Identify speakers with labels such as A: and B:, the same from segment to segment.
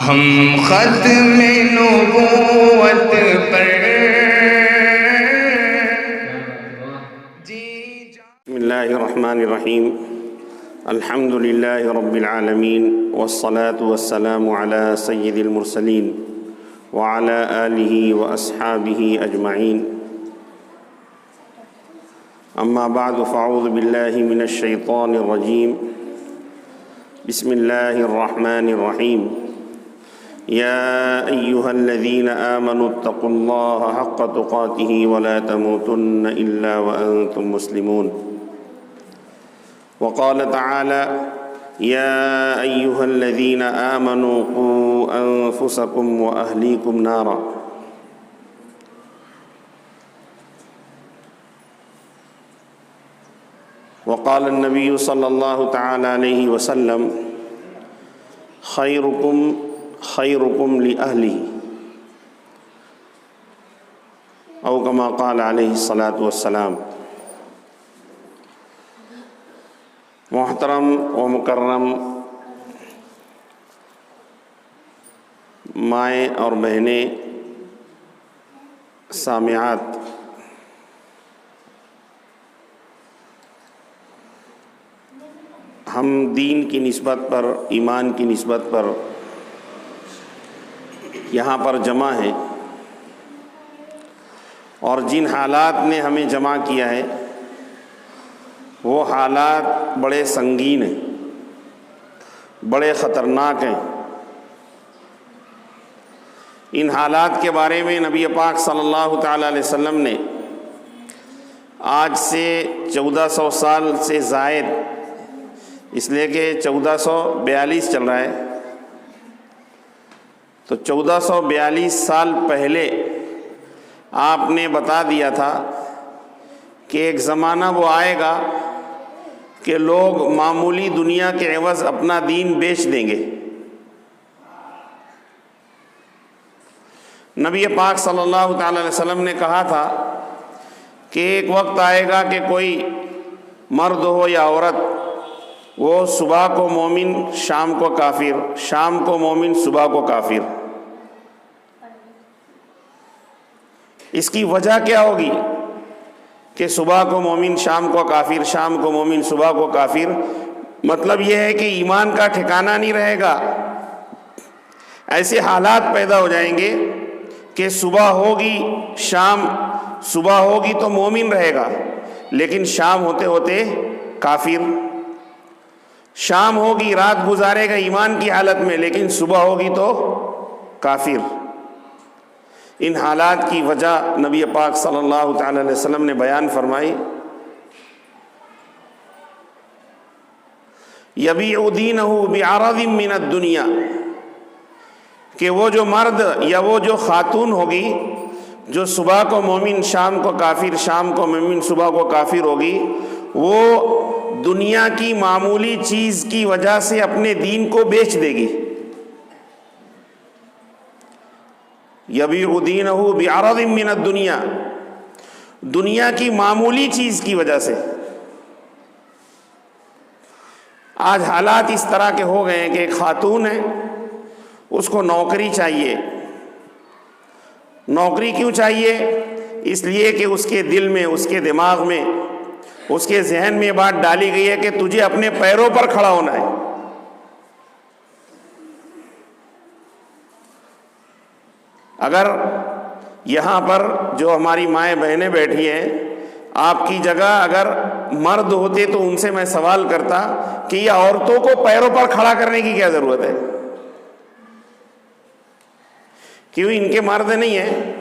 A: ہم ختم نبوت پر
B: بسم اللہ الرحمن الرحیم الحمد للہ رب العالمین والصلاة والسلام علی سید المرسلین وعلی آلہ واصحابہ اجمعین اما بعد فاعوذ باللہ من الشیطان الرجیم بسم اللہ الرحمن الرحیم يا أيها الذين آمنوا اتقوا الله حق تقاته ولا تموتن إلا وأنتم مسلمون وقال تعالى يا أيها الذين آمنوا قوا أنفسكم وأهليكم نارا وقال النبي صلى الله تعالى عليه وسلم خيركم لأهله أو كما قال عليه الصلاة والسلام۔ محترم و مکرم مائیں اور بہنیں سامعات، ہم دین کی نسبت پر، ایمان کی نسبت پر یہاں پر جمع ہیں، اور جن حالات نے ہمیں جمع کیا ہے وہ حالات بڑے سنگین ہیں، بڑے خطرناک ہیں۔ ان حالات کے بارے میں نبی پاک صلی اللہ تعالیٰ علیہ وسلم نے آج سے 1400 سال سے زائد، اس لیے کہ 1442 چل رہا ہے، تو 1442 سال پہلے آپ نے بتا دیا تھا کہ ایک زمانہ وہ آئے گا کہ لوگ معمولی دنیا کے عوض اپنا دین بیچ دیں گے۔ نبی پاک صلی اللہ تعالی علیہ وسلم نے کہا تھا کہ ایک وقت آئے گا کہ کوئی مرد ہو یا عورت، وہ صبح کو مومن شام کو کافر، شام کو مومن صبح کو کافر۔ اس کی وجہ کیا ہوگی کہ صبح کو مومن شام کو کافر، شام کو مومن صبح کو کافر؟ مطلب یہ ہے کہ ایمان کا ٹھکانہ نہیں رہے گا۔ ایسے حالات پیدا ہو جائیں گے کہ صبح ہوگی شام، صبح ہوگی تو مومن رہے گا لیکن شام ہوتے ہوتے کافر، شام ہوگی رات گزارے گا ایمان کی حالت میں لیکن صبح ہوگی تو کافر۔ ان حالات کی وجہ نبی پاک صلی اللہ تعالی علیہ وسلم نے بیان فرمائی۔ یبیع دینہ بعرض من الدنیا، کہ وہ جو مرد یا وہ جو خاتون ہوگی جو صبح کو مومن شام کو کافر، شام کو مومن صبح کو کافر ہوگی، وہ دنیا کی معمولی چیز کی وجہ سے اپنے دین کو بیچ دے گی۔ یبیع دینہ بعرض من الدنیا، دنیا کی معمولی چیز کی وجہ سے۔ آج حالات اس طرح کے ہو گئے ہیں کہ ایک خاتون ہے، اس کو نوکری چاہیے۔ نوکری کیوں چاہیے؟ اس لیے کہ اس کے دل میں، اس کے دماغ میں، اس کے ذہن میں بات ڈالی گئی ہے کہ تجھے اپنے پیروں پر کھڑا ہونا ہے۔ اگر یہاں پر جو ہماری مائیں بہنیں بیٹھی ہیں، آپ کی جگہ اگر مرد ہوتے تو ان سے میں سوال کرتا کہ یہ عورتوں کو پیروں پر کھڑا کرنے کی کیا ضرورت ہے؟ کیوں ان کے مرد نہیں ہیں؟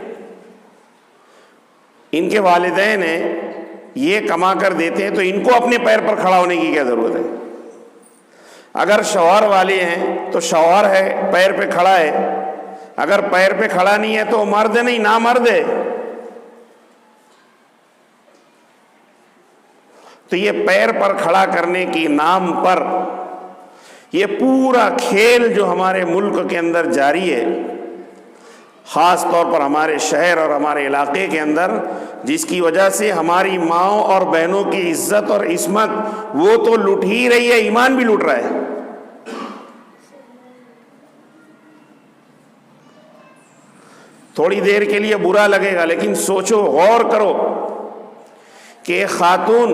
B: ان کے والدین ہیں، یہ کما کر دیتے ہیں، تو ان کو اپنے پیر پر کھڑا ہونے کی کیا ضرورت ہے؟ اگر شوہر والے ہیں تو شوہر ہے، پیر پہ کھڑا ہے، اگر پیر پہ کھڑا نہیں ہے تو مرد نہیں، نامرد ہے۔ تو یہ پیر پر کھڑا کرنے کی نام پر یہ پورا کھیل جو ہمارے ملک کے اندر جاری ہے، خاص طور پر ہمارے شہر اور ہمارے علاقے کے اندر، جس کی وجہ سے ہماری ماؤں اور بہنوں کی عزت اور عصمت وہ تو لوٹ ہی رہی ہے، ایمان بھی لوٹ رہا ہے۔ تھوڑی دیر کے لیے برا لگے گا، لیکن سوچو، غور کرو کہ ایک خاتون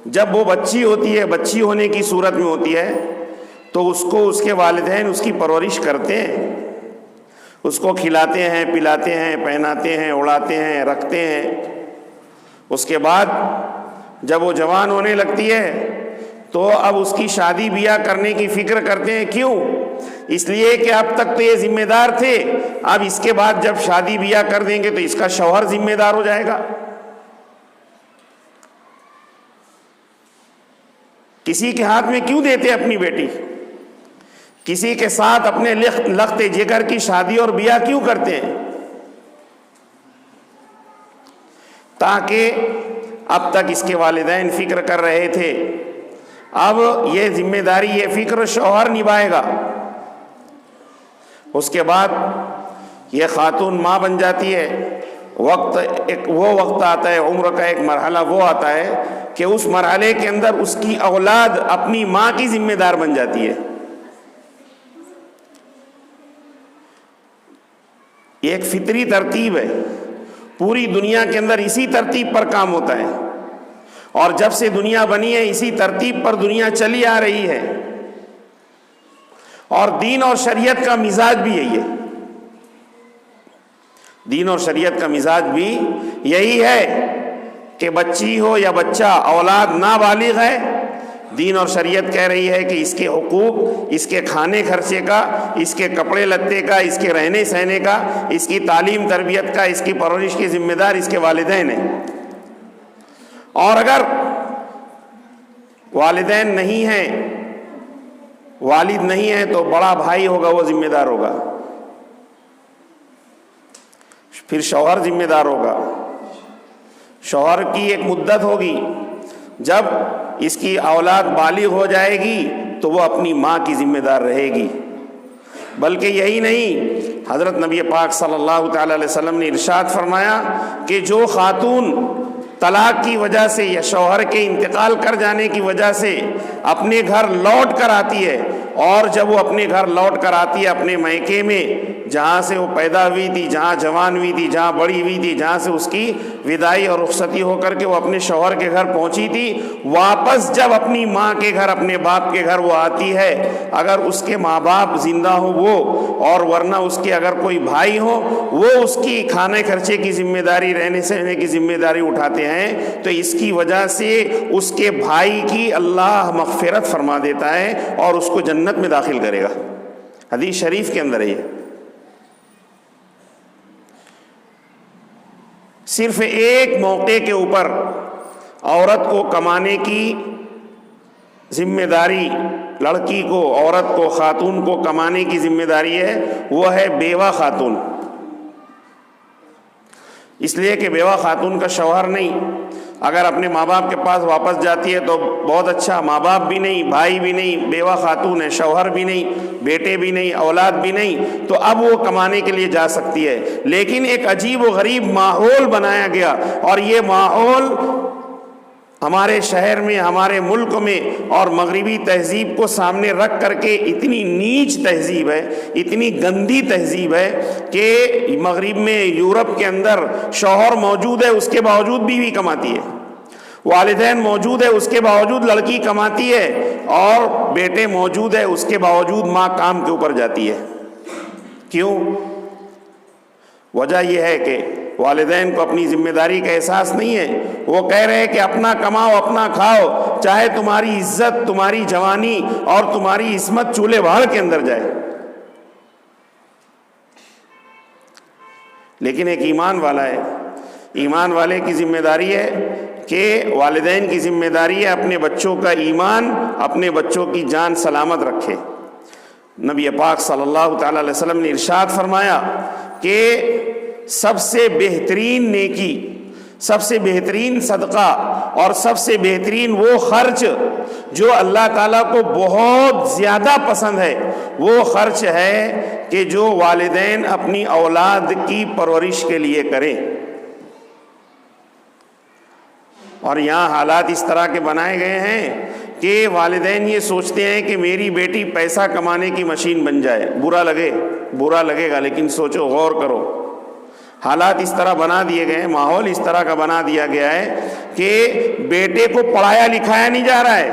B: جب وہ بچی ہوتی ہے، بچی ہونے کی صورت میں ہوتی ہے، تو اس کو اس کے والدین اس کی پرورش کرتے ہیں، اس کو کھلاتے ہیں، پلاتے ہیں، پہناتے ہیں، اڑاتے ہیں، رکھتے ہیں۔ اس کے بعد جب وہ جوان ہونے لگتی ہے تو اب اس کی شادی بیاہ کرنے کی فکر کرتے ہیں۔ کیوں؟ اس لیے کہ اب تک تو یہ ذمہ دار تھے، اب اس کے بعد جب شادی بیاہ کر دیں گے تو اس کا شوہر ذمہ دار ہو جائے گا۔ کسی کے ہاتھ میں کیوں دیتے اپنی بیٹی؟ کسی کے ساتھ اپنے لخت جگر کی شادی اور بیاہ کیوں کرتے ہیں؟ تاکہ اب تک اس کے والدین فکر کر رہے تھے، اب یہ ذمہ داری، یہ فکر شوہر نبھائے گا۔ اس کے بعد یہ خاتون ماں بن جاتی ہے۔ وہ وقت آتا ہے، عمر کا ایک مرحلہ وہ آتا ہے کہ اس مرحلے کے اندر اس کی اولاد اپنی ماں کی ذمہ دار بن جاتی ہے۔ یہ ایک فطری ترتیب ہے، پوری دنیا کے اندر اسی ترتیب پر کام ہوتا ہے، اور جب سے دنیا بنی ہے اسی ترتیب پر دنیا چلی آ رہی ہے، اور دین اور شریعت کا مزاج بھی یہی ہے۔ دین اور شریعت کا مزاج بھی یہی ہے کہ بچی ہو یا بچہ، اولاد نابالغ ہے، دین اور شریعت کہہ رہی ہے کہ اس کے حقوق، اس کے کھانے خرچے کا، اس کے کپڑے لتے کا، اس کے رہنے سہنے کا، اس کی تعلیم تربیت کا، اس کی پرورش کی ذمہ دار اس کے والدین ہیں۔ اور اگر والدین نہیں ہیں، والد نہیں ہے، تو بڑا بھائی ہوگا، وہ ذمہ دار ہوگا، پھر شوہر ذمہ دار ہوگا۔ شوہر کی ایک مدت ہوگی، جب اس کی اولاد بالغ ہو جائے گی تو وہ اپنی ماں کی ذمہ دار رہے گی۔ بلکہ یہی نہیں، حضرت نبی پاک صلی اللہ تعالی علیہ وسلم نے ارشاد فرمایا کہ جو خاتون طلاق کی وجہ سے یا شوہر کے انتقال کر جانے کی وجہ سے اپنے گھر لوٹ کر آتی ہے، اور جب وہ اپنے گھر لوٹ کر آتی ہے اپنے میکے میں، جہاں سے وہ پیدا ہوئی تھی، جہاں جوان ہوئی تھی، جہاں بڑی ہوئی تھی، جہاں سے اس کی وداعی اور رخصتی ہو کر کے وہ اپنے شوہر کے گھر پہنچی تھی، واپس جب اپنی ماں کے گھر، اپنے باپ کے گھر وہ آتی ہے، اگر اس کے ماں باپ زندہ ہو وہ، اور ورنہ اس کے اگر کوئی بھائی ہو، وہ اس کی کھانے خرچے کی ذمہ داری، رہنے سہنے کی ذمہ داری اٹھاتے ہیں، تو اس کی وجہ سے اس کے بھائی کی اللہ مغفرت فرما دیتا ہے اور اس کو جنت میں داخل کرے گا۔ حدیث شریف کے اندر ہے یہ۔ صرف ایک موقع کے اوپر عورت کو کمانے کی ذمہ داری، لڑکی کو، عورت کو، خاتون کو کمانے کی ذمہ داری ہے، وہ ہے بیوہ خاتون۔ اس لیے کہ بیوہ خاتون کا شوہر نہیں، اگر اپنے ماں باپ کے پاس واپس جاتی ہے تو بہت اچھا، ماں باپ بھی نہیں، بھائی بھی نہیں، بیوہ خاتون ہے، شوہر بھی نہیں، بیٹے بھی نہیں، اولاد بھی نہیں، تو اب وہ کمانے کے لیے جا سکتی ہے۔ لیکن ایک عجیب و غریب ماحول بنایا گیا، اور یہ ماحول ہمارے شہر میں، ہمارے ملک میں، اور مغربی تہذیب کو سامنے رکھ کر کے اتنی نیچ تہذیب ہے، اتنی گندی تہذیب ہے کہ مغرب میں، یورپ کے اندر شوہر موجود ہے، اس کے باوجود بیوی کماتی ہے، والدین موجود ہے، اس کے باوجود لڑکی کماتی ہے، اور بیٹے موجود ہے، اس کے باوجود ماں کام کے اوپر جاتی ہے۔ کیوں؟ وجہ یہ ہے کہ والدین کو اپنی ذمہ داری کا احساس نہیں ہے۔ وہ کہہ رہے ہیں کہ اپنا کماؤ، اپنا کھاؤ، چاہے تمہاری عزت، تمہاری جوانی اور تمہاری عصمت چولہے بھاڑ کے اندر جائے۔ لیکن ایک ایمان والا ہے، ایمان والے کی ذمہ داری ہے کہ والدین کی ذمہ داری ہے اپنے بچوں کا ایمان، اپنے بچوں کی جان سلامت رکھے۔ نبی پاک صلی اللہ تعالی علیہ وسلم نے ارشاد فرمایا کہ سب سے بہترین نیکی، سب سے بہترین صدقہ اور سب سے بہترین وہ خرچ جو اللہ تعالیٰ کو بہت زیادہ پسند ہے، وہ خرچ ہے کہ جو والدین اپنی اولاد کی پرورش کے لیے کریں۔ اور یہاں حالات اس طرح کے بنائے گئے ہیں کہ والدین یہ سوچتے ہیں کہ میری بیٹی پیسہ کمانے کی مشین بن جائے۔ برا لگے گا، لیکن سوچو، غور کرو، حالات اس طرح بنا دیے گئے ہیں، ماحول اس طرح کا بنا دیا گیا ہے کہ بیٹے کو پڑھایا لکھایا نہیں جا رہا ہے،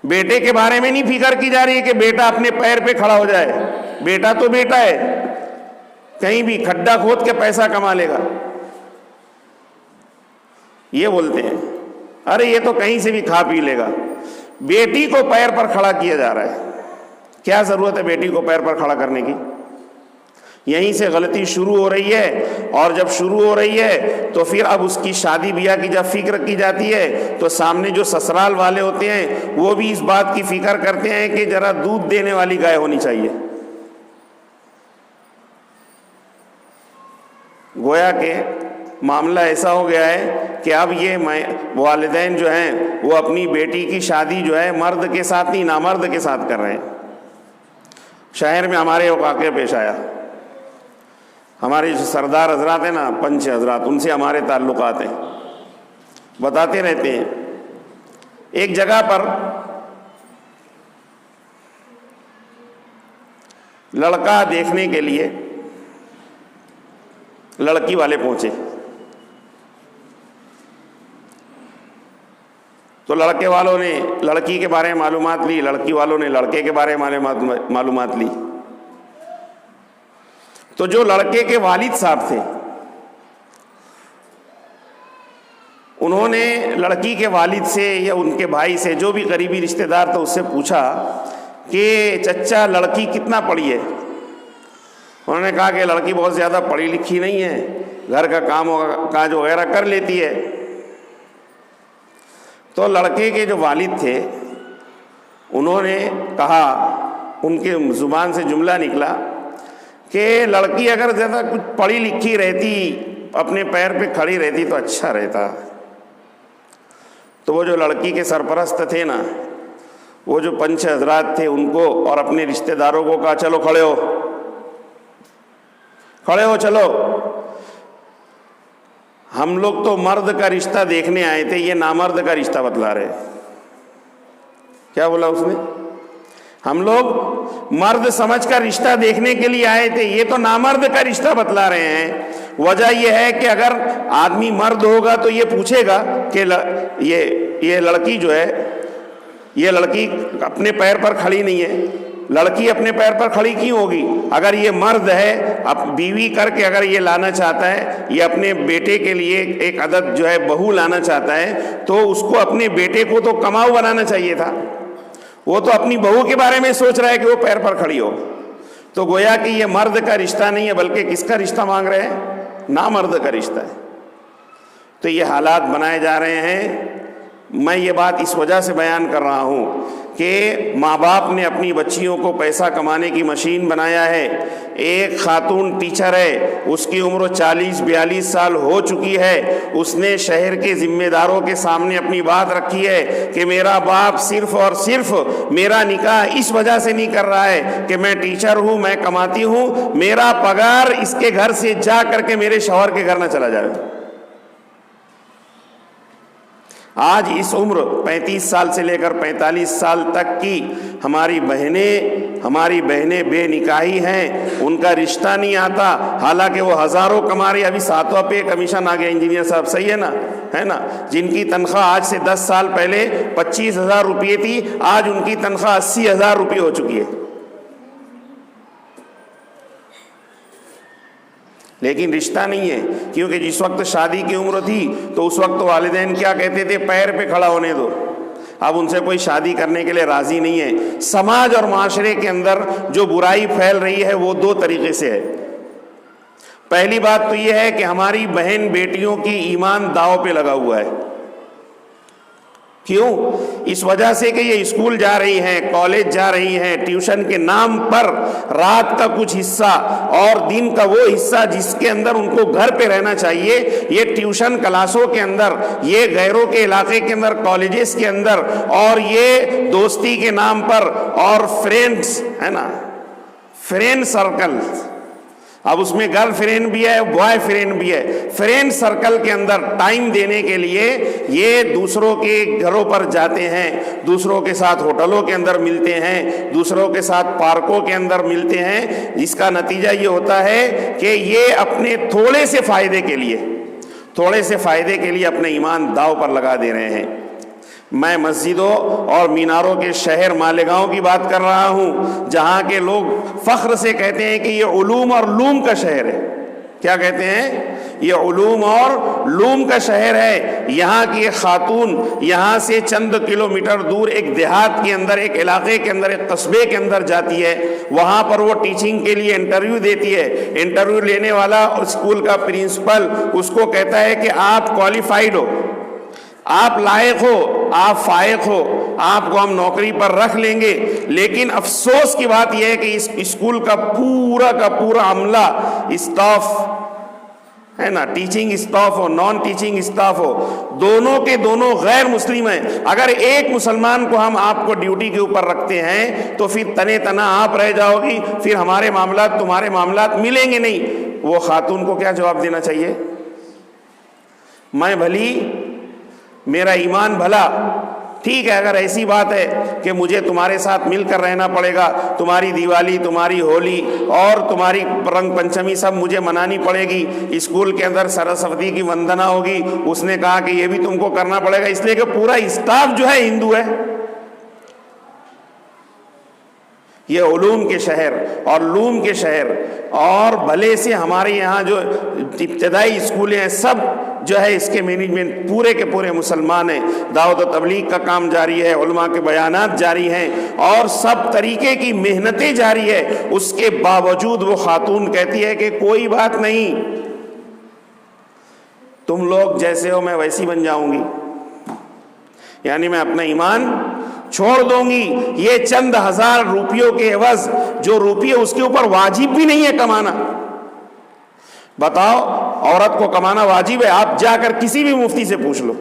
B: بیٹے کے بارے میں نہیں فکر کی جا رہی ہے کہ بیٹا اپنے پیر پہ کھڑا ہو جائے. بیٹا تو بیٹا ہے، کہیں بھی کھڈا کھود کے پیسہ کما لے گا. یہ بولتے ہیں ارے یہ تو کہیں سے بھی کھا پی لے گا. بیٹی کو پیر پر کھڑا کیا جا رہا ہے. کیا ضرورت ہے بیٹی کو پیر پر کھڑا کرنے کی؟ یہیں سے غلطی شروع ہو رہی ہے. اور جب شروع ہو رہی ہے تو پھر اب اس کی شادی بیاہ کی جب فکر کی جاتی ہے تو سامنے جو سسرال والے ہوتے ہیں وہ بھی اس بات کی فکر کرتے ہیں کہ ذرا دودھ دینے والی گائے ہونی چاہیے. گویا کہ معاملہ ایسا ہو گیا ہے کہ اب یہ والدین جو ہیں وہ اپنی بیٹی کی شادی جو ہے مرد کے ساتھ نہیں نامرد کے ساتھ کر رہے ہیں. شہر میں ہمارے واقعہ پیش آیا. ہمارے جو سردار حضرات ہیں نا، پنچ حضرات، ان سے ہمارے تعلقات ہیں، بتاتے رہتے ہیں. ایک جگہ پر لڑکا دیکھنے کے لیے لڑکی والے پہنچے تو لڑکے والوں نے لڑکی کے بارے میں معلومات لی، لڑکی والوں نے لڑکے کے بارے میں معلومات لی. تو جو لڑکے کے والد صاحب تھے انہوں نے لڑکی کے والد سے یا ان کے بھائی سے، جو بھی قریبی رشتہ دار تھا، اس سے پوچھا کہ چچا لڑکی کتنا پڑھی ہے؟ انہوں نے کہا کہ لڑکی بہت زیادہ پڑھی لکھی نہیں ہے، گھر کا کام کاج وغیرہ کر لیتی ہے. تو لڑکے کے جو والد تھے انہوں نے کہا، ان کے زبان سے جملہ نکلا کہ لڑکی اگر زیادہ کچھ پڑھی لکھی رہتی، اپنے پیر پہ کھڑی رہتی تو اچھا رہتا. تو وہ جو لڑکی کے سرپرست تھے نا، وہ جو پنچ حضرات تھے، ان کو اور اپنے رشتہ داروں کو کہا چلو کھڑے ہو چلو، ہم لوگ تو مرد کا رشتہ دیکھنے آئے تھے، یہ نامرد کا رشتہ بتلا رہے. کیا بولا اس نے؟ ہم لوگ مرد سمجھ کر رشتہ دیکھنے کے لیے آئے تھے، یہ تو نامرد کا رشتہ بتلا رہے ہیں. وجہ یہ ہے کہ اگر آدمی مرد ہوگا تو یہ پوچھے گا کہ یہ لڑکی جو ہے، یہ لڑکی اپنے پیر پر کھڑی نہیں ہے، لڑکی اپنے پیر پر کھڑی کیوں ہوگی؟ اگر یہ مرد ہے، اب بیوی کر کے اگر یہ لانا چاہتا ہے، یہ اپنے بیٹے کے لیے ایک عدد جو ہے بہو لانا چاہتا ہے، تو اس کو اپنے بیٹے کو تو کماؤ بنانا چاہیے تھا. وہ تو اپنی بہو کے بارے میں سوچ رہا ہے کہ وہ پیر پر کھڑی ہو. تو گویا کہ یہ مرد کا رشتہ نہیں ہے، بلکہ کس کا رشتہ مانگ رہے ہیں؟ نامرد کا رشتہ ہے. تو یہ حالات بنائے جا رہے ہیں. میں یہ بات اس وجہ سے بیان کر رہا ہوں کہ ماں باپ نے اپنی بچیوں کو پیسہ کمانے کی مشین بنایا ہے. ایک خاتون ٹیچر ہے، اس کی عمر 40-42 سال ہو چکی ہے. اس نے شہر کے ذمہ داروں کے سامنے اپنی بات رکھی ہے کہ میرا باپ صرف اور صرف میرا نکاح اس وجہ سے نہیں کر رہا ہے کہ میں ٹیچر ہوں، میں کماتی ہوں، میرا پگار اس کے گھر سے جا کر کے میرے شوہر کے گھر نہ چلا جائے. آج اس عمر 35 سال سے لے کر 45 سال تک کی ہماری بہنیں بے نکاحی ہیں، ان کا رشتہ نہیں آتا، حالانکہ وہ ہزاروں کما رہی. ابھی 7واں پے کمیشن آ گیا انجینئر صاحب، صحیح ہے نا، جن کی تنخواہ آج سے 10 سال پہلے 25,000 روپے تھی، آج ان کی تنخواہ 80,000 روپے ہو چکی ہے. لیکن رشتہ نہیں ہے، کیونکہ جس وقت شادی کی عمر تھی تو اس وقت والدین کیا کہتے تھے؟ پیر پہ کھڑا ہونے دو. اب ان سے کوئی شادی کرنے کے لیے راضی نہیں ہے. سماج اور معاشرے کے اندر جو برائی پھیل رہی ہے وہ 2 طریقے سے ہے. پہلی بات تو یہ ہے کہ ہماری بہن بیٹیوں کی ایمان داؤ پہ لگا ہوا ہے. کیوں؟ اس وجہ سے کہ یہ اسکول جا رہی ہیں، کالج جا رہی ہیں، ٹیوشن کے نام پر رات کا کچھ حصہ اور دن کا وہ حصہ جس کے اندر ان کو گھر پہ رہنا چاہیے، یہ ٹیوشن کلاسوں کے اندر، یہ غیروں کے علاقے کے اندر، کالجز کے اندر، اور یہ دوستی کے نام پر، اور فرینڈز ہے نا، فرینڈ سرکل، اب اس میں گرل فرینڈ بھی ہے، بوائے فرینڈ بھی ہے. فرینڈ سرکل کے اندر ٹائم دینے کے لیے یہ دوسروں کے گھروں پر جاتے ہیں، دوسروں کے ساتھ ہوٹلوں کے اندر ملتے ہیں، دوسروں کے ساتھ پارکوں کے اندر ملتے ہیں. جس کا نتیجہ یہ ہوتا ہے کہ یہ اپنے تھوڑے سے فائدے کے لیے اپنے ایمان داؤ پر لگا دے رہے ہیں. میں مسجدوں اور میناروں کے شہر مالیگاؤں کی بات کر رہا ہوں، جہاں کے لوگ فخر سے کہتے ہیں کہ یہ علوم اور لوم کا شہر ہے. کیا کہتے ہیں؟ یہ علوم اور لوم کا شہر ہے. یہاں کی ایک خاتون یہاں سے چند کلومیٹر دور ایک دیہات کے اندر، ایک علاقے کے اندر، ایک قصبے کے اندر جاتی ہے. وہاں پر وہ ٹیچنگ کے لیے انٹرویو دیتی ہے. انٹرویو لینے والا اسکول کا پرنسپل اس کو کہتا ہے کہ آپ کوالیفائیڈ ہو، آپ لائق ہو، آپ فائق ہو، آپ کو ہم نوکری پر رکھ لیں گے. لیکن افسوس کی بات یہ ہے کہ اس اسکول کا پورا عملہ، اسٹاف ہے نا، ٹیچنگ اسٹاف ہو، نان ٹیچنگ اسٹاف ہو، دونوں کے دونوں غیر مسلم ہیں. اگر ایک مسلمان کو ہم آپ کو ڈیوٹی کے اوپر رکھتے ہیں تو پھر تنے تنا آپ رہ جاؤ گی، پھر ہمارے معاملات تمہارے معاملات ملیں گے نہیں. وہ خاتون کو کیا جواب دینا چاہیے؟ میں بھلی، میرا ایمان بھلا، ٹھیک ہے. اگر ایسی بات ہے کہ مجھے تمہارے ساتھ مل کر رہنا پڑے گا، تمہاری دیوالی، تمہاری ہولی اور تمہاری رنگ پنچمی سب مجھے منانی پڑے گی، اسکول کے اندر سرسوتی کی وندنا ہوگی، اس نے کہا کہ یہ بھی تم کو کرنا پڑے گا، اس لیے کہ پورا اسٹاف جو ہے ہندو ہے. یہ علوم کے شہر اور لوم کے شہر، اور بھلے سے ہمارے یہاں جو ابتدائی اسکولیں ہیں سب جو ہے اس کے مینجمنٹ پورے کے پورے مسلمان ہیں. دعوت و تبلیغ کا کام جاری ہے، علماء کے بیانات جاری ہیں، اور سب طریقے کی محنتیں جاری ہے. اس کے باوجود وہ خاتون کہتی ہے کہ کوئی بات نہیں، تم لوگ جیسے ہو میں ویسی بن جاؤں گی، یعنی میں اپنا ایمان چھوڑ دوں گی. یہ چند ہزار روپیوں کے عوض، جو روپیے اس کے اوپر واجب بھی نہیں ہے کمانا. بتاؤ، عورت کو کمانا واجب ہے؟ آپ جا کر کسی بھی مفتی سے پوچھ لو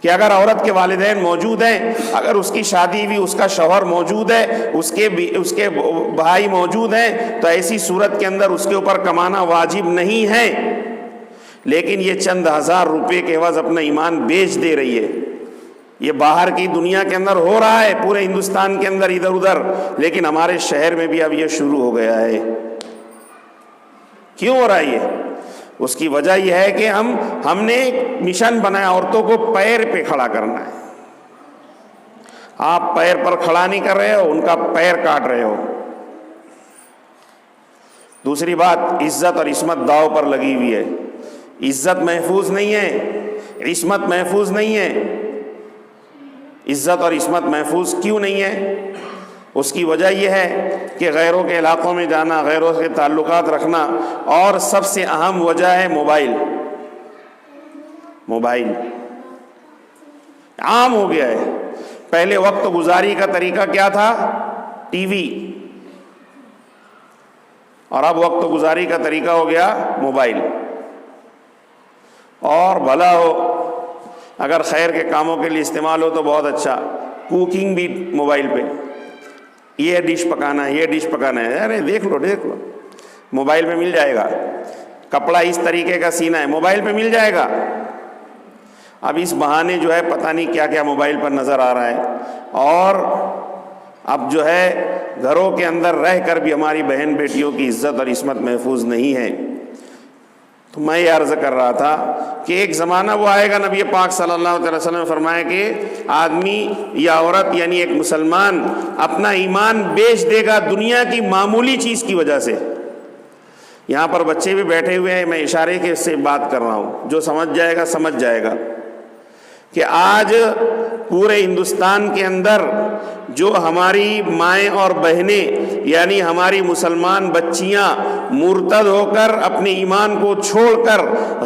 B: کہ اگر عورت کے والدین موجود ہیں، اگر اس کی شادی بھی، اس کا شوہر موجود ہے، اس کے بھائی موجود ہیں، تو ایسی صورت کے اندر اس کے اوپر کمانا واجب نہیں ہے. لیکن یہ چند ہزار روپے کے عوض اپنا ایمان بیچ دے رہی ہے. یہ باہر کی دنیا کے اندر ہو رہا ہے، پورے ہندوستان کے اندر ادھر ادھر، لیکن ہمارے شہر میں بھی اب یہ شروع ہو گیا ہے. کیوں ہو رہا ہے یہ؟ اس کی وجہ یہ ہے کہ ہم نے مشن بنایا عورتوں کو پیر پہ کھڑا کرنا ہے. آپ پیر پر کھڑا نہیں کر رہے ہو، ان کا پیر کاٹ رہے ہو. دوسری بات، عزت اور عصمت داؤ پر لگی ہوئی ہے. عزت محفوظ نہیں ہے، عصمت محفوظ نہیں ہے. عزت اور عصمت محفوظ کیوں نہیں ہے؟ اس کی وجہ یہ ہے کہ غیروں کے علاقوں میں جانا، غیروں سے تعلقات رکھنا، اور سب سے اہم وجہ ہے موبائل. موبائل عام ہو گیا ہے. پہلے وقت گزاری کا طریقہ کیا تھا؟ T V. اور اب وقت گزاری کا طریقہ ہو گیا موبائل. اور بھلا ہو، اگر خیر کے کاموں کے لیے استعمال ہو تو بہت اچھا. کوکنگ بھی موبائل پہ، یہ ڈش پکانا ہے، یہ ڈش پکانا ہے، ارے دیکھ لو موبائل پہ مل جائے گا. کپڑا اس طریقے کا سینا ہے، موبائل پہ مل جائے گا. اب اس بہانے جو ہے پتہ نہیں کیا کیا موبائل پر نظر آ رہا ہے. اور اب جو ہے گھروں کے اندر رہ کر بھی ہماری بہن بیٹیوں کی عزت اور عصمت محفوظ نہیں ہے. تو میں یہ عرض کر رہا تھا کہ ایک زمانہ وہ آئے گا، نبی پاک صلی اللہ علیہ وسلم نے فرمایا کہ آدمی یا عورت یعنی ایک مسلمان اپنا ایمان بیچ دے گا دنیا کی معمولی چیز کی وجہ سے. یہاں پر بچے بھی بیٹھے ہوئے ہیں، میں اشارے کے سے بات کر رہا ہوں، جو سمجھ جائے گا سمجھ جائے گا کہ آج پورے ہندوستان کے اندر جو ہماری مائیں اور بہنیں یعنی ہماری مسلمان بچیاں مرتد ہو کر اپنے ایمان کو چھوڑ کر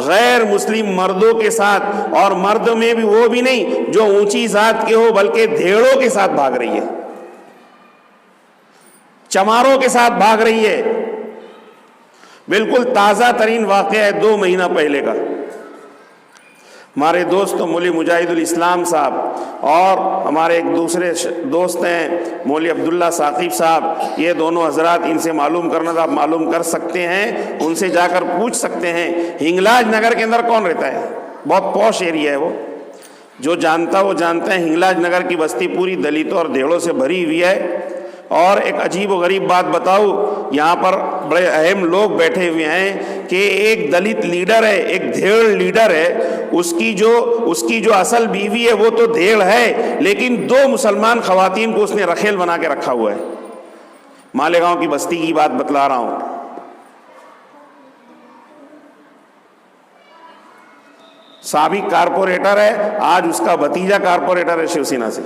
B: غیر مسلم مردوں کے ساتھ، اور مرد میں بھی وہ بھی نہیں جو اونچی ذات کے ہو بلکہ دھیڑوں کے ساتھ بھاگ رہی ہے، چماروں کے ساتھ بھاگ رہی ہے. بالکل تازہ ترین واقعہ ہے 2 مہینہ پہلے کا. ہمارے دوست مولوی مجاہد الاسلام صاحب اور ہمارے ایک دوسرے دوست ہیں مولوی عبداللہ ثاقب صاحب، یہ دونوں حضرات، ان سے معلوم کرنا تھا، آپ معلوم کر سکتے ہیں، ان سے جا کر پوچھ سکتے ہیں ہنگلاج نگر کے اندر کون رہتا ہے، بہت پوش ایریا ہے وہ، جو جانتا وہ جانتا ہے ہنگلاج نگر کی بستی پوری دلتوں اور دھیڑوں سے بھری ہوئی ہے۔ اور ایک عجیب و غریب بات بتاؤ، یہاں پر بڑے اہم لوگ بیٹھے ہوئے ہیں کہ ایک دلت لیڈر ہے، ایک دھیڑ لیڈر ہے، اس کی جو اصل بیوی ہے وہ تو دھیڑ ہے، لیکن 2 مسلمان خواتین کو اس نے رکھیل بنا کے رکھا ہوا ہے۔ مالیگاؤں کی بستی کی بات بتلا رہا ہوں۔ سابق کارپوریٹر ہے، آج اس کا بھتیجا کارپوریٹر ہے شیو سینا سے۔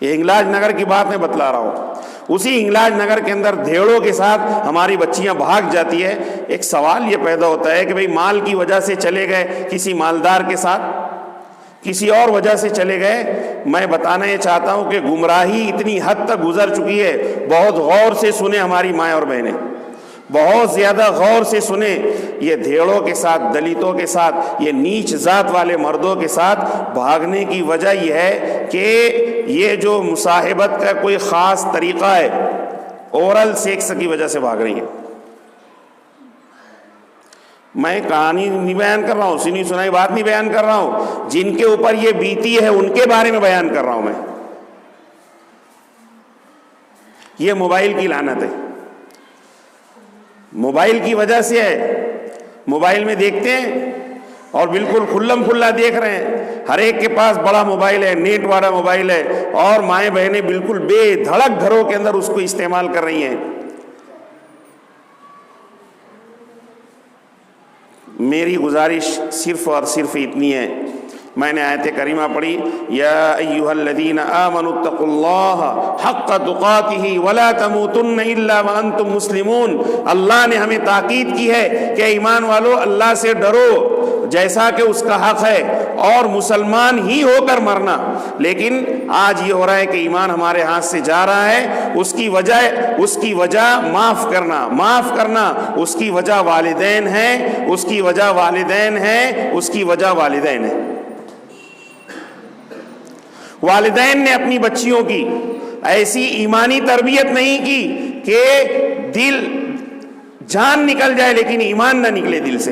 B: یہ ہنگلاج نگر کی بات میں بتلا رہا ہوں۔ اسی ہنگلاج نگر کے اندر دھیڑوں کے ساتھ ہماری بچیاں بھاگ جاتی ہے۔ ایک سوال یہ پیدا ہوتا ہے کہ بھئی مال کی وجہ سے چلے گئے کسی مالدار کے ساتھ، کسی اور وجہ سے چلے گئے، میں بتانا یہ چاہتا ہوں کہ گمراہی اتنی حد تک گزر چکی ہے۔ بہت غور سے سنیں ہماری مائیں اور بہنیں، بہت زیادہ غور سے سنیں، یہ دھیڑوں کے ساتھ، دلتوں کے ساتھ، یہ نیچ ذات والے مردوں کے ساتھ بھاگنے کی وجہ یہ ہے کہ یہ جو مصاحبت کا کوئی خاص طریقہ ہے، اورل سیکس کی وجہ سے بھاگ رہی ہیں۔ میں کہانی نہیں بیان کر رہا ہوں، سنی سنائی بات نہیں بیان کر رہا ہوں، جن کے اوپر یہ بیتی ہے ان کے بارے میں بیان کر رہا ہوں میں۔ یہ موبائل کی لعنت ہے، موبائل کی وجہ سے ہے۔ موبائل میں دیکھتے ہیں اور بالکل کھلم کھلا دیکھ رہے ہیں، ہر ایک کے پاس بڑا موبائل ہے، نیٹ والا موبائل ہے، اور مائیں بہنیں بالکل بے دھڑک گھروں کے اندر اس کو استعمال کر رہی ہیں۔ میری گزارش صرف اور صرف اتنی ہے، میں نے آیت کریمہ پڑھی، یا ایھا الذین آمنوا اتقوا اللہ حق تقاتہ ولا تموتن الا وانتم مسلمون۔ اللہ نے ہمیں تاکید کی ہے کہ ایمان والو اللہ سے ڈرو جیسا کہ اس کا حق ہے، اور مسلمان ہی ہو کر مرنا۔ لیکن آج یہ ہو رہا ہے کہ ایمان ہمارے ہاتھ سے جا رہا ہے، اس کی وجہ معاف کرنا، اس کی وجہ والدین ہیں، اس کی وجہ والدین ہیں، اس کی وجہ والدین ہیں۔ والدین نے اپنی بچیوں کی ایسی ایمانی تربیت نہیں کی کہ دل جان نکل جائے لیکن ایمان نہ نکلے دل سے،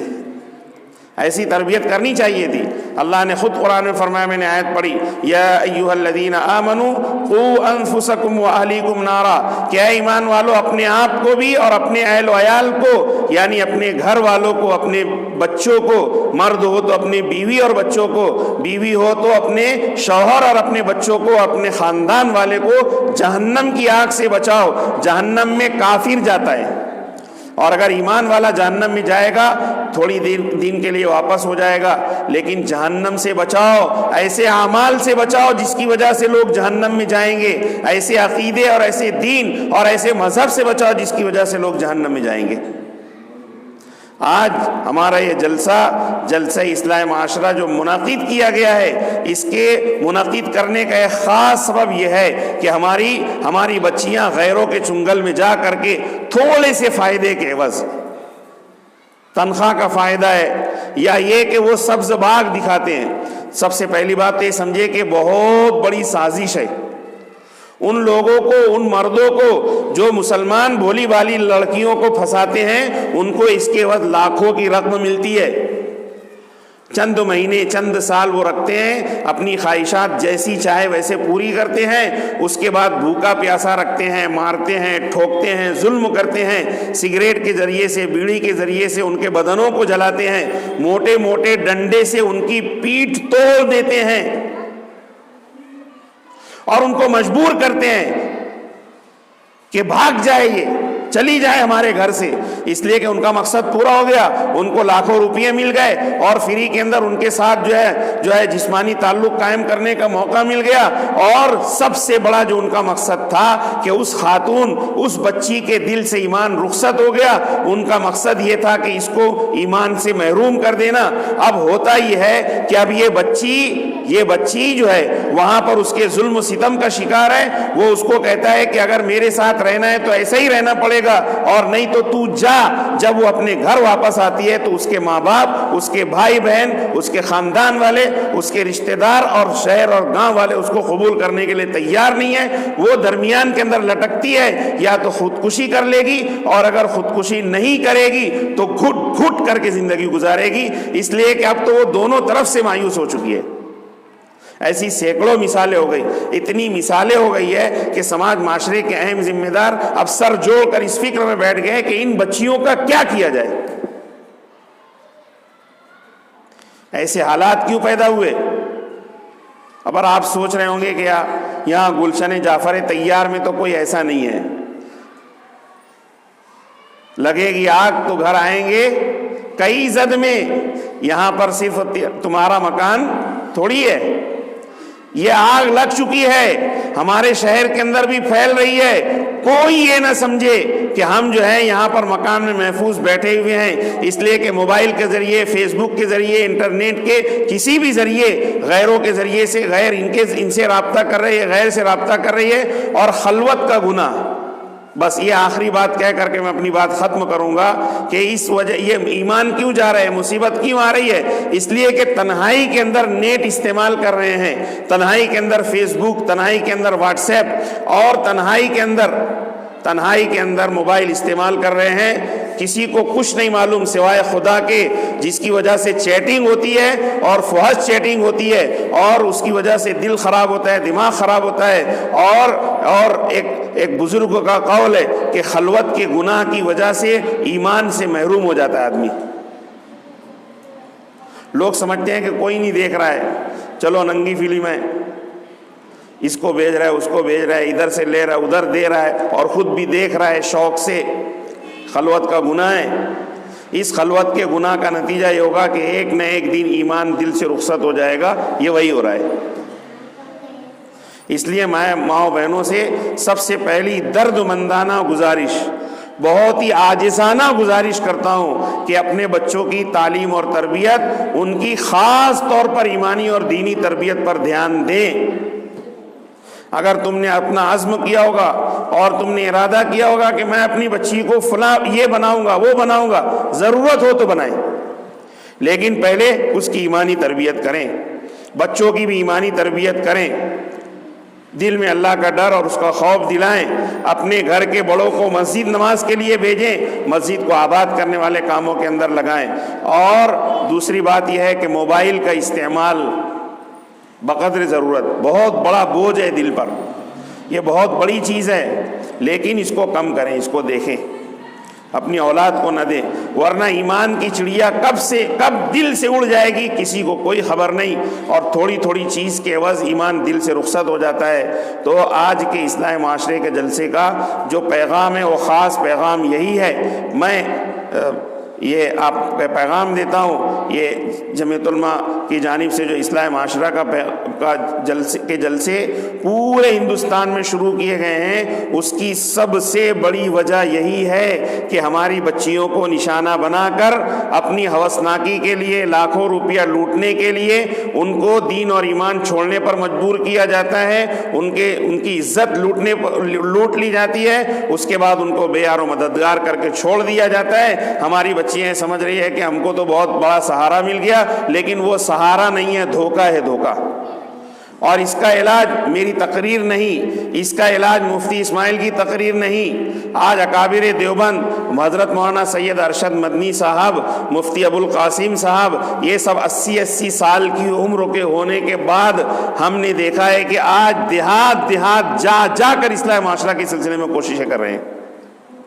B: ایسی تربیت کرنی چاہیے تھی۔ اللہ نے خود قرآن میں فرمایا، میں نے آیت پڑھی، یا ایھا الذین آمنوا قوا انفسکم واہلیکم نارا، کہ اے ایمان والو اپنے آپ کو بھی اور اپنے اہل و عیال کو، یعنی اپنے گھر والوں کو، اپنے بچوں کو، مرد ہو تو اپنی بیوی اور بچوں کو، بیوی ہو تو اپنے شوہر اور اپنے بچوں کو، اپنے خاندان والے کو جہنم کی آگ سے بچاؤ۔ جہنم میں کافر جاتا ہے، اور اگر ایمان والا جہنم میں جائے گا تھوڑی دن کے لیے واپس ہو جائے گا، لیکن جہنم سے بچاؤ، ایسے اعمال سے بچاؤ جس کی وجہ سے لوگ جہنم میں جائیں گے، ایسے عقیدے اور ایسے دین اور ایسے مذہب سے بچاؤ جس کی وجہ سے لوگ جہنم میں جائیں گے۔ آج ہمارا یہ جلسہ اصلاح معاشرہ جو منعقد کیا گیا ہے، اس کے منعقد کرنے کا ایک خاص سبب یہ ہے کہ ہماری بچیاں غیروں کے چنگل میں جا کر کے تھوڑے سے فائدے کے عوض، تنخواہ کا فائدہ ہے یا یہ کہ وہ سبز باغ دکھاتے ہیں، سب سے پہلی بات یہ سمجھے کہ بہت بڑی سازش ہے۔ ان لوگوں کو، ان مردوں کو جو مسلمان بھولی بالی لڑکیوں کو پھنساتے ہیں، ان کو اس کے بعد لاکھوں کی رقم ملتی ہے۔ چند مہینے، چند سال وہ رکھتے ہیں، اپنی خواہشات جیسی چاہے ویسے پوری کرتے ہیں، اس کے بعد بھوکا پیاسا رکھتے ہیں، مارتے ہیں، ٹھوکتے ہیں، ظلم کرتے ہیں، سگریٹ کے ذریعے سے، بیڑی کے ذریعے سے ان کے بدنوں کو جلاتے ہیں، موٹے موٹے ڈنڈے سے ان کی پیٹھ توڑ دیتے ہیں، اور ان کو مجبور کرتے ہیں کہ بھاگ جائے، یہ چلی جائے ہمارے گھر سے، اس لیے کہ ان کا مقصد پورا ہو گیا، ان کو لاکھوں روپیے مل گئے، اور فری کے اندر ان کے ساتھ جو ہے جسمانی تعلق قائم کرنے کا موقع مل گیا، اور سب سے بڑا جو ان کا مقصد تھا کہ اس خاتون، اس بچی کے دل سے ایمان رخصت ہو گیا، ان کا مقصد یہ تھا کہ اس کو ایمان سے محروم کر دینا۔ اب ہوتا یہ ہے کہ اب یہ بچی جو ہے وہاں پر اس کے ظلم و ستم کا شکار ہے، وہ اس کو کہتا ہے کہ اگر میرے ساتھ رہنا ہے تو ایسا ہی رہنا پڑے کرے گا، اور نہیں تو جا، جب وہ اپنے گھر واپس آتی ہے تو اس کے ماں باپ، اس کے بھائی بہن، اس کے خاندان والے، اس کے رشتہ دار اور شہر اور گاؤں والے اس کو قبول کرنے کے لیے تیار نہیں ہے. وہ درمیان کے اندر لٹکتی ہے، یا تو خودکشی کر لے گی، اور اگر خودکشی نہیں کرے گی تو گھٹ گھٹ کر کے زندگی گزارے گی، اس لیے کہ اب تو وہ دونوں طرف سے مایوس ہو چکی ہے. ایسی سینکڑوں مثالیں ہو گئی، اتنی مثالیں ہو گئی ہے کہ سماج معاشرے کے اہم ذمہ دار اب سر جوڑ کر اس فکر میں بیٹھ گئے کہ ان بچیوں کا کیا کیا جائے. ایسے حالات کیوں پیدا ہوئے؟ اب آپ سوچ رہے ہوں گے کہ یہاں گلشن جعفر طیار میں تو کوئی ایسا نہیں ہے، لگے گی آگ تو گھر آئیں گے کئی زد میں، یہاں پر صرف تمہارا مکان تھوڑی ہے، یہ آگ لگ چکی ہے، ہمارے شہر کے اندر بھی پھیل رہی ہے. کوئی یہ نہ سمجھے کہ ہم جو ہے یہاں پر مکان میں محفوظ بیٹھے ہوئے ہیں، اس لیے کہ موبائل کے ذریعے، فیس بک کے ذریعے، انٹرنیٹ کے کسی بھی ذریعے، غیروں کے ذریعے سے، غیر ان سے رابطہ کر رہی ہے، غیر سے رابطہ کر رہی ہے. اور خلوت کا گناہ، بس یہ آخری بات کہہ کر کے میں اپنی بات ختم کروں گا کہ اس وجہ یہ ایمان کیوں جا رہے ہیں، مصیبت کیوں آ رہی ہے؟ اس لیے کہ تنہائی کے اندر نیٹ استعمال کر رہے ہیں، تنہائی کے اندر فیس بک، تنہائی کے اندر واٹس ایپ، اور تنہائی کے اندر موبائل استعمال کر رہے ہیں. کسی کو کچھ نہیں معلوم سوائے خدا کے، جس کی وجہ سے چیٹنگ ہوتی ہے اور فحش چیٹنگ ہوتی ہے، اور اس کی وجہ سے دل خراب ہوتا ہے، دماغ خراب ہوتا ہے. اور ایک بزرگ کا قول ہے کہ خلوت کے گناہ کی وجہ سے ایمان سے محروم ہو جاتا ہے آدمی. لوگ سمجھتے ہیں کہ کوئی نہیں دیکھ رہا ہے، چلو ننگی فلم ہے، اس کو بھیج رہا ہے، اس کو بھیج رہا ہے، ادھر سے لے رہا ہے، ادھر دے رہا ہے، اور خود بھی دیکھ رہا ہے شوق سے. خلوت کا گناہ ہے. اس خلوت کے گناہ کا نتیجہ یہ ہوگا کہ ایک نہ ایک دن ایمان دل سے رخصت ہو جائے گا. یہ وہی ہو رہا ہے. اس لیے میں ماؤں بہنوں سے سب سے پہلی درد مندانہ گزارش، بہت ہی عاجزانہ گزارش کرتا ہوں کہ اپنے بچوں کی تعلیم اور تربیت، ان کی خاص طور پر ایمانی اور دینی تربیت پر دھیان دیں. اگر تم نے اپنا عزم کیا ہوگا اور تم نے ارادہ کیا ہوگا کہ میں اپنی بچی کو فلاں یہ بناؤں گا، وہ بناؤں گا، ضرورت ہو تو بنائیں، لیکن پہلے اس کی ایمانی تربیت کریں، بچوں کی بھی ایمانی تربیت کریں، دل میں اللہ کا ڈر اور اس کا خوف دلائیں. اپنے گھر کے بڑوں کو مسجد نماز کے لیے بھیجیں، مسجد کو آباد کرنے والے کاموں کے اندر لگائیں. اور دوسری بات یہ ہے کہ موبائل کا استعمال بقدر ضرورت، بہت بڑا بوجھ ہے دل پر، یہ بہت بڑی چیز ہے، لیکن اس کو کم کریں، اس کو دیکھیں، اپنی اولاد کو نہ دیں، ورنہ ایمان کی چڑیا کب دل سے اڑ جائے گی کسی کو کوئی خبر نہیں، اور تھوڑی تھوڑی چیز کے عوض ایمان دل سے رخصت ہو جاتا ہے. تو آج کے اصلاح معاشرے کے جلسے کا جو پیغام ہے وہ خاص پیغام یہی ہے. میں یہ آپ کا پیغام دیتا ہوں، یہ جمعیت علماء کی جانب سے جو اصلاح معاشرہ کا جلسے پورے ہندوستان میں شروع کیے گئے ہیں، اس کی سب سے بڑی وجہ یہی ہے کہ ہماری بچیوں کو نشانہ بنا کر اپنی ہوسناکی کے لیے، لاکھوں روپیہ لوٹنے کے لیے ان کو دین اور ایمان چھوڑنے پر مجبور کیا جاتا ہے، ان کی عزت لوٹ لی جاتی ہے، اس کے بعد ان کو بے یار و مددگار کر کے چھوڑ دیا جاتا ہے. ہماری بچیاں سمجھ رہی ہے کہ ہم کو تو بہت بڑا سہارا مل گیا، لیکن وہ سہارا نہیں ہے، دھوکہ ہے، دھوکہ. اور اس کا علاج میری تقریر نہیں، اس کا علاج مفتی اسماعیل کی تقریر نہیں. آج اکابر دیوبند، حضرت مولانا سید ارشد مدنی صاحب، مفتی ابو القاسم صاحب، یہ سب 80 سال کی عمر کے ہونے کے بعد ہم نے دیکھا ہے کہ آج دیہات جا کر اصلاح معاشرہ کے سلسلے میں کوششیں کر رہے ہیں.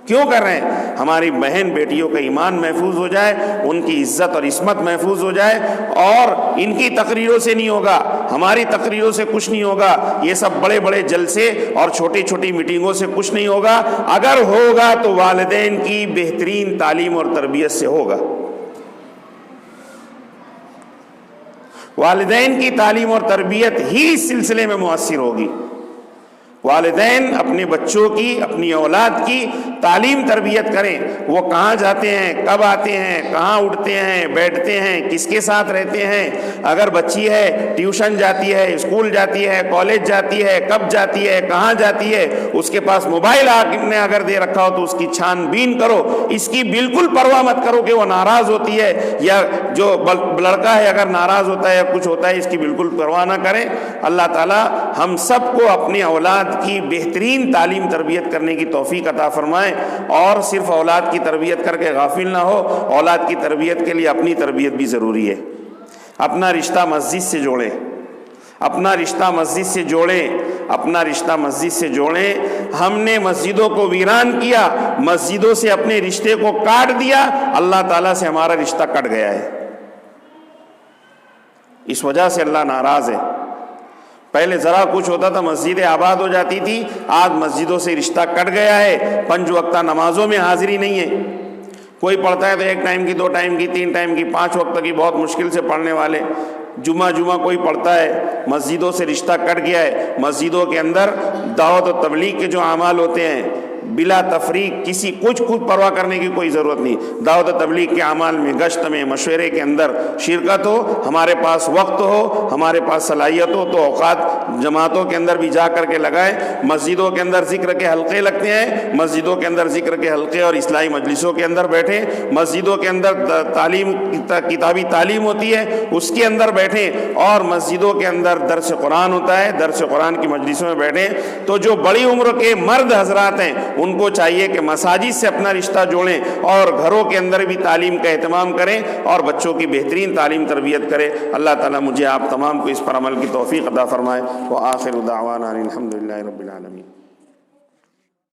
B: کیوں کر رہے ہیں؟ ہماری بہن بیٹیوں کا ایمان محفوظ ہو جائے، ان کی عزت اور عصمت محفوظ ہو جائے. اور ان کی تقریروں سے نہیں ہوگا، ہماری تقریروں سے کچھ نہیں ہوگا، یہ سب بڑے بڑے جلسے اور چھوٹی چھوٹی میٹنگوں سے کچھ نہیں ہوگا. اگر ہوگا تو والدین کی بہترین تعلیم اور تربیت سے ہوگا. والدین کی تعلیم اور تربیت ہی اس سلسلے میں مؤثر ہوگی. والدین اپنے بچوں کی، اپنی اولاد کی تعلیم تربیت کریں. وہ کہاں جاتے ہیں، کب آتے ہیں، کہاں اٹھتے ہیں، بیٹھتے ہیں، کس کے ساتھ رہتے ہیں. اگر بچی ہے ٹیوشن جاتی ہے، اسکول جاتی ہے، کالج جاتی ہے، کب جاتی ہے، کہاں جاتی ہے، اس کے پاس موبائل آپ نے اگر دے رکھا ہو تو اس کی چھان بین کرو. اس کی بالکل پرواہ مت کرو کہ وہ ناراض ہوتی ہے، یا جو لڑکا ہے اگر ناراض ہوتا ہے یا کچھ ہوتا ہے، اس کی بالکل پرواہ نہ کریں. اللہ تعالی ہم سب کو اپنی اولاد کی بہترین تعلیم تربیت کرنے کی توفیق عطا فرمائے، اور صرف اولاد کی تربیت کر کے غافل نہ ہو. اولاد کی تربیت کے لیے اپنی تربیت بھی ضروری ہے. اپنا رشتہ مسجد سے جوڑیں، اپنا رشتہ مسجد سے جوڑیں، اپنا رشتہ مسجد سے جوڑیں. ہم نے مسجدوں کو ویران کیا، مسجدوں سے اپنے رشتے کو کاٹ دیا، اللہ تعالیٰ سے ہمارا رشتہ کٹ گیا ہے. اس وجہ سے اللہ ناراض ہے. پہلے ذرا کچھ ہوتا تھا مسجدیں آباد ہو جاتی تھی، آج مسجدوں سے رشتہ کٹ گیا ہے. 5 وقتہ نمازوں میں حاضری نہیں ہے. کوئی پڑھتا ہے تو 1 ٹائم کی، 2 ٹائم کی، 3 ٹائم کی، 5 وقت کی بہت مشکل سے پڑھنے والے. جمعہ کوئی پڑھتا ہے. مسجدوں سے رشتہ کٹ گیا ہے. مسجدوں کے اندر دعوت و تبلیغ کے جو اعمال ہوتے ہیں بلا تفریق، کسی کچھ پرواہ کرنے کی کوئی ضرورت نہیں. دعوت و تبلیغ کے اعمال میں، گشت میں، مشورے کے اندر شرکت ہو. ہمارے پاس وقت ہو، ہمارے پاس صلاحیت ہو تو اوقات جماعتوں کے اندر بھی جا کر کے لگائیں. مسجدوں کے اندر ذکر کے حلقے لگتے ہیں، مسجدوں کے اندر ذکر کے حلقے اور اصلاحی مجلسوں کے اندر بیٹھیں. مسجدوں کے اندر تعلیم، کتابی تعلیم ہوتی ہے، اس کے اندر بیٹھیں. اور مسجدوں کے اندر درس قرآن ہوتا ہے، درس قرآن کی مجلسوں میں بیٹھیں. تو جو بڑی عمر کے مرد حضرات ہیں ان کو چاہیے کہ مساجد سے اپنا رشتہ جوڑیں، اور گھروں کے اندر بھی تعلیم کا اہتمام کریں، اور بچوں کی بہترین تعلیم تربیت کریں. اللہ تعالیٰ مجھے آپ تمام کو اس پر عمل کی توفیق عطا فرمائے. وآخر دعوانا الحمدللہ رب العالمین.